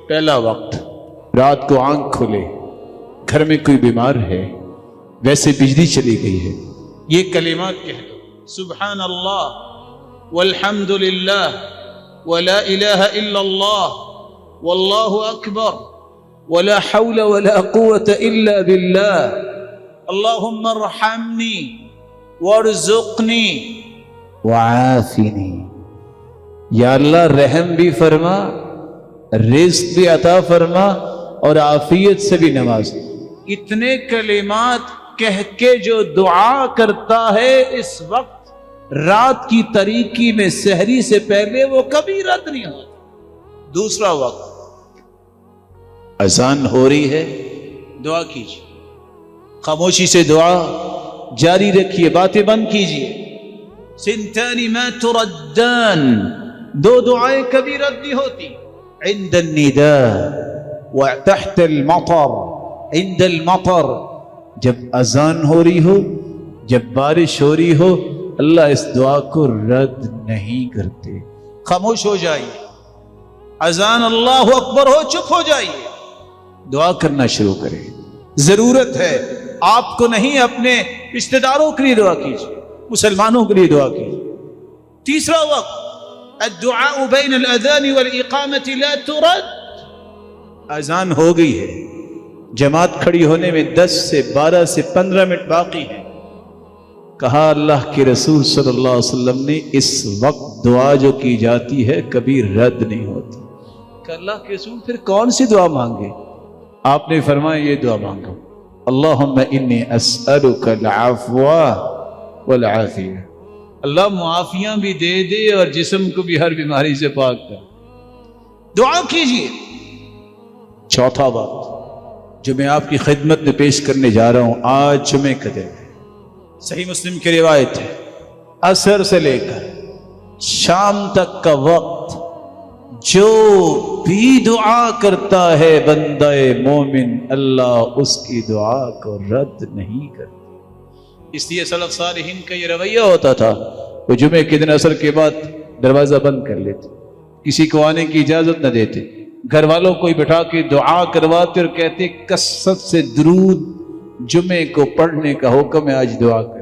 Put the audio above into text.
پہلا وقت رات کو آنکھ کھولے، گھر میں کوئی بیمار ہے، ویسے بجلی چلی گئی ہے، یہ کلمات کہہ دو، سبحان اللہ والحمد للہ ولا الہ الا اللہ واللہ اکبر ولا حول ولا قوة الا باللہ اللہم ارحمنی وارزقنی وعافنی۔ یا اللہ رحم بھی فرما، رزق بھی عطا فرما اور عافیت سے بھی نواز۔ اتنے کلمات کہہ کے جو دعا کرتا ہے اس وقت رات کی تاریکی میں سحری سے پہلے، وہ کبھی رد نہیں ہوتا۔ دوسرا وقت اذان ہو رہی ہے، دعا کیجیے، خاموشی سے دعا جاری رکھیے، باتیں بند کیجیے۔ سنتان ما تردان، دو دعائیں کبھی رد نہیں ہوتی، عند النداء وتحت المطر۔ عند المطر، جب اذان ہو رہی ہو، جب بارش ہو رہی ہو، اللہ اس دعا کو رد نہیں کرتے۔ خاموش ہو جائیے، اذان اللہ اکبر ہو، چپ ہو جائیے، دعا کرنا شروع کریں۔ ضرورت ہے آپ کو نہیں، اپنے رشتہ داروں کے لیے دعا کیجیے، مسلمانوں کے لیے دعا کیجیے۔ تیسرا وقت الدعاء بین الاذان والاقامت لا ترد۔ اذان ہو گئی ہے، جماعت کھڑی ہونے میں 10 سے 12 سے 15 منٹ باقی ہیں، کہا اللہ کے رسول صلی اللہ علیہ وسلم نے اس وقت دعا جو کی جاتی ہے کبھی رد نہیں ہوتی۔ کہ اللہ کے رسول پھر کون سی دعا مانگے؟ آپ نے فرمایا یہ دعا مانگو، اللہم انی اسألک العفو والعافیہ۔ اللہ معافیاں بھی دے دے اور جسم کو بھی ہر بیماری سے پاک کر۔ دعا کیجئے۔ چوتھا وقت جو میں آپ کی خدمت میں پیش کرنے جا رہا ہوں، آج جمعے کا دن ہے، صحیح مسلم کی روایت ہے، عصر سے لے کر شام تک کا وقت جو بھی دعا کرتا ہے بندہ مومن، اللہ اس کی دعا کو رد نہیں کرتا۔ اس لیے سلف صالحین کا یہ رویہ ہوتا تھا، وہ جمعے کے دن عصر کے بعد دروازہ بند کر لیتے، کسی کو آنے کی اجازت نہ دیتے، گھر والوں کو بٹھا کے دعا کرواتے اور کہتے کثرت سے درود جمعے کو پڑھنے کا حکم ہے، آج دعا کر۔